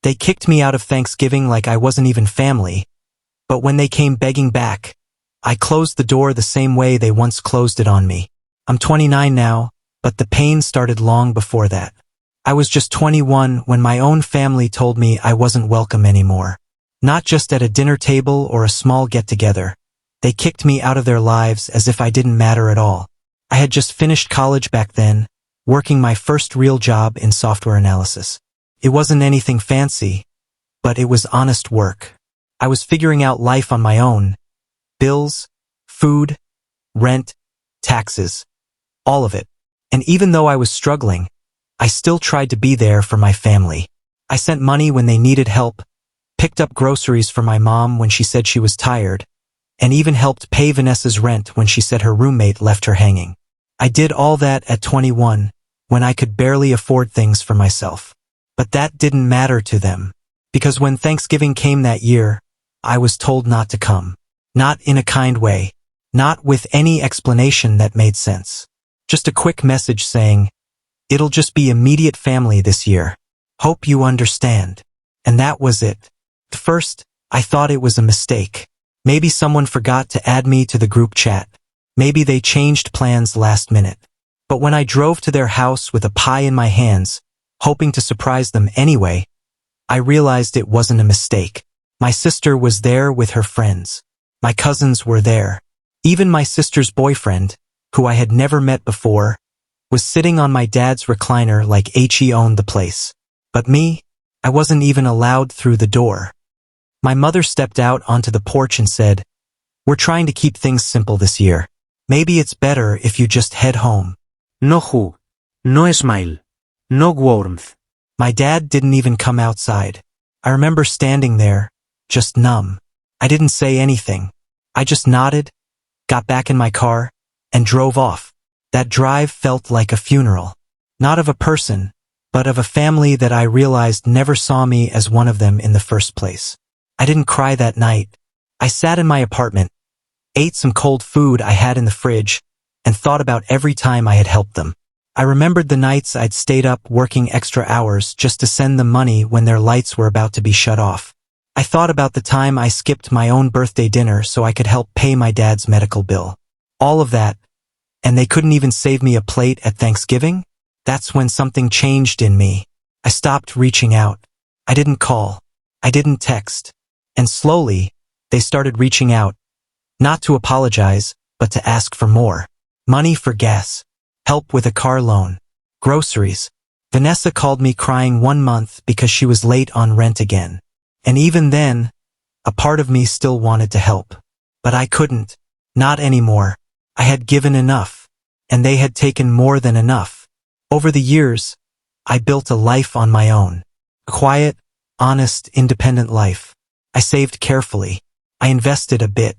They kicked me out of Thanksgiving like I wasn't even family, but when they came begging back, I closed the door the same way they once closed it on me. I'm 29 now, but the pain started long before that. I was just 21 when my own family told me I wasn't welcome anymore. Not just at a dinner table or a small get-together. They kicked me out of their lives as if I didn't matter at all. I had just finished college back then, working my first real job in software analysis. It wasn't anything fancy, but it was honest work. I was figuring out life on my own. Bills, food, rent, taxes, all of it. And even though I was struggling, I still tried to be there for my family. I sent money when they needed help, picked up groceries for my mom when she said she was tired, and even helped pay Vanessa's rent when she said her roommate left her hanging. I did all that at 21, when I could barely afford things for myself. But that didn't matter to them, because when Thanksgiving came that year, I was told not to come. Not in a kind way, not with any explanation that made sense. Just a quick message saying, "It'll just be immediate family this year. Hope you understand." And that was it. At first, I thought it was a mistake. Maybe someone forgot to add me to the group chat. Maybe they changed plans last minute. But when I drove to their house with a pie in my hands, hoping to surprise them anyway, I realized it wasn't a mistake. My sister was there with her friends. My cousins were there. Even my sister's boyfriend, who I had never met before, was sitting on my dad's recliner like he owned the place. But me, I wasn't even allowed through the door. My mother stepped out onto the porch and said, "We're trying to keep things simple this year. Maybe it's better if you just head home." No hug, no smile, no warmth. My dad didn't even come outside. I remember standing there, just numb. I didn't say anything. I just nodded, got back in my car, and drove off. That drive felt like a funeral. Not of a person, but of a family that I realized never saw me as one of them in the first place. I didn't cry that night. I sat in my apartment, ate some cold food I had in the fridge, and thought about every time I had helped them. I remembered the nights I'd stayed up working extra hours just to send them money when their lights were about to be shut off. I thought about the time I skipped my own birthday dinner so I could help pay my dad's medical bill. All of that, and they couldn't even save me a plate at Thanksgiving? That's when something changed in me. I stopped reaching out. I didn't call. I didn't text. And slowly, they started reaching out. Not to apologize, but to ask for more. Money for gas. Help with a car loan. Groceries. Vanessa called me crying 1 month because she was late on rent again. And even then, a part of me still wanted to help. But I couldn't. Not anymore. I had given enough. And they had taken more than enough. Over the years, I built a life on my own. A quiet, honest, independent life. I saved carefully. I invested a bit.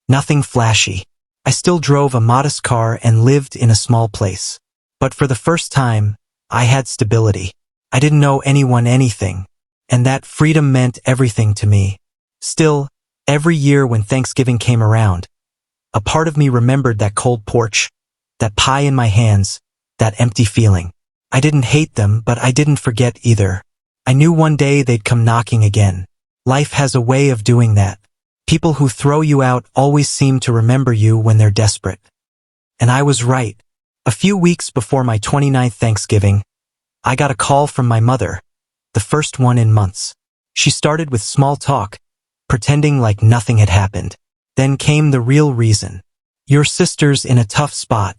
Nothing flashy. I still drove a modest car and lived in a small place. But for the first time, I had stability. I didn't owe anyone anything. And that freedom meant everything to me. Still, every year when Thanksgiving came around, a part of me remembered that cold porch, that pie in my hands, that empty feeling. I didn't hate them, but I didn't forget either. I knew one day they'd come knocking again. Life has a way of doing that. People who throw you out always seem to remember you when they're desperate. And I was right. A few weeks before my 29th Thanksgiving, I got a call from my mother, the first one in months. She started with small talk, pretending like nothing had happened. Then came the real reason. "Your sister's in a tough spot,"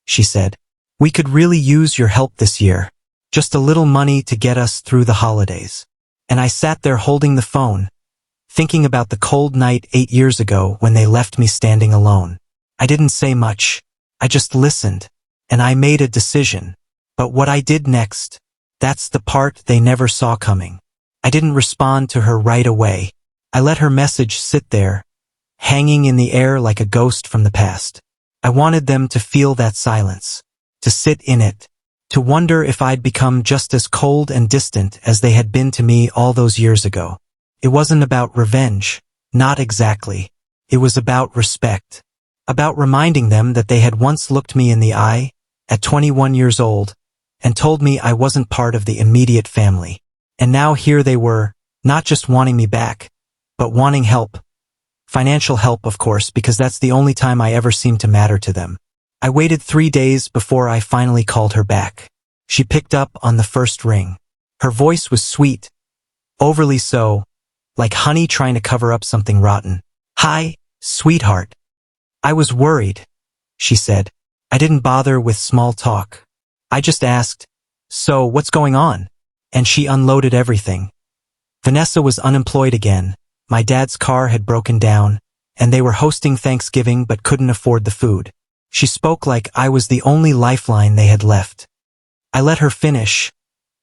she said. "We could really use your help this year. Just a little money to get us through the holidays." And I sat there holding the phone, thinking about the cold night 8 years ago when they left me standing alone. I didn't say much. I just listened, and I made a decision. But what I did next, that's the part they never saw coming. I didn't respond to her right away. I let her message sit there, hanging in the air like a ghost from the past. I wanted them to feel that silence, to sit in it, to wonder if I'd become just as cold and distant as they had been to me all those years ago. It wasn't about revenge, not exactly. It was about respect. About reminding them that they had once looked me in the eye, at 21 years old, and told me I wasn't part of the immediate family. And now here they were, not just wanting me back, but wanting help. Financial help, of course, because that's the only time I ever seemed to matter to them. I waited 3 days before I finally called her back. She picked up on the first ring. Her voice was sweet, overly so, like honey trying to cover up something rotten. "Hi, sweetheart. I was worried," she said. I didn't bother with small talk. I just asked, "So, what's going on?" And she unloaded everything. Vanessa was unemployed again. My dad's car had broken down, and they were hosting Thanksgiving but couldn't afford the food. She spoke like I was the only lifeline they had left. I let her finish,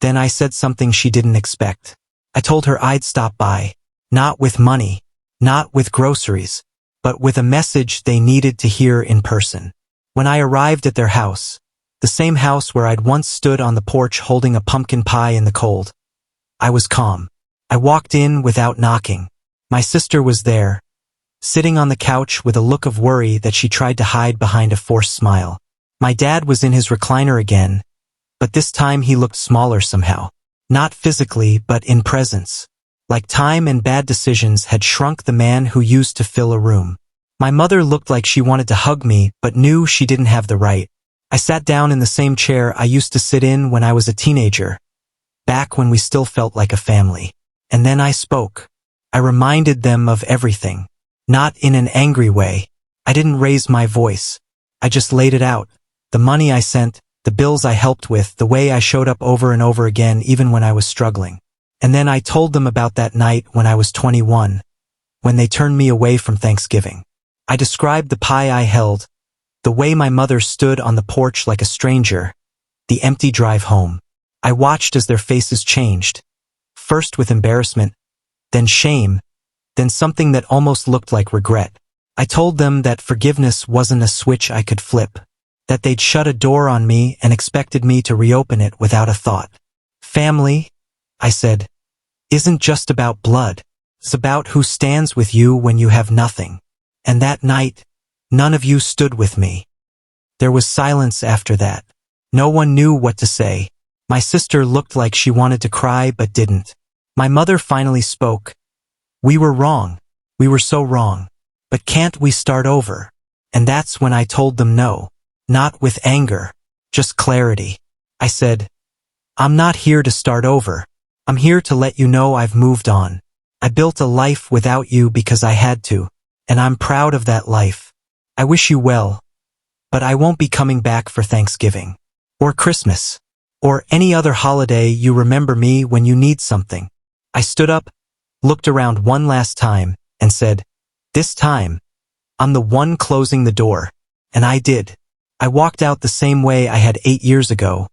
then I said something she didn't expect. I told her I'd stop by, not with money, not with groceries, but with a message they needed to hear in person. When I arrived at their house, the same house where I'd once stood on the porch holding a pumpkin pie in the cold, I was calm. I walked in without knocking. My sister was there, sitting on the couch with a look of worry that she tried to hide behind a forced smile. My dad was in his recliner again, but this time he looked smaller somehow. Not physically, but in presence. Like time and bad decisions had shrunk the man who used to fill a room. My mother looked like she wanted to hug me, but knew she didn't have the right. I sat down in the same chair I used to sit in when I was a teenager, back when we still felt like a family. And then I spoke. I reminded them of everything. Not in an angry way. I didn't raise my voice. I just laid it out. The money I sent, the bills I helped with, the way I showed up over and over again even when I was struggling. And then I told them about that night when I was 21, when they turned me away from Thanksgiving. I described the pie I held, the way my mother stood on the porch like a stranger, the empty drive home. I watched as their faces changed, first with embarrassment, then shame, then something that almost looked like regret. I told them that forgiveness wasn't a switch I could flip, that they'd shut a door on me and expected me to reopen it without a thought. Family, I said, isn't just about blood. It's about who stands with you when you have nothing. And that night, none of you stood with me. There was silence after that. No one knew what to say. My sister looked like she wanted to cry but didn't. My mother finally spoke. "We were wrong. We were so wrong. But can't we start over?" And that's when I told them no. Not with anger, just clarity. I said, "I'm not here to start over. I'm here to let you know I've moved on. I built a life without you because I had to, and I'm proud of that life. I wish you well, but I won't be coming back for Thanksgiving, or Christmas, or any other holiday you remember me when you need something." I stood up, looked around one last time, and said, "This time, I'm the one closing the door." And I did. I walked out the same way I had 8 years ago,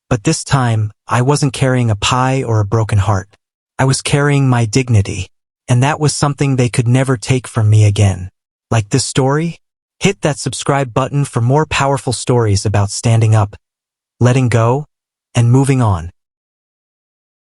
but this time I wasn't carrying a pie or a broken heart. I was carrying my dignity, and that was something they could never take from me again. Like this story? Hit that subscribe button for more powerful stories about standing up, letting go, and moving on.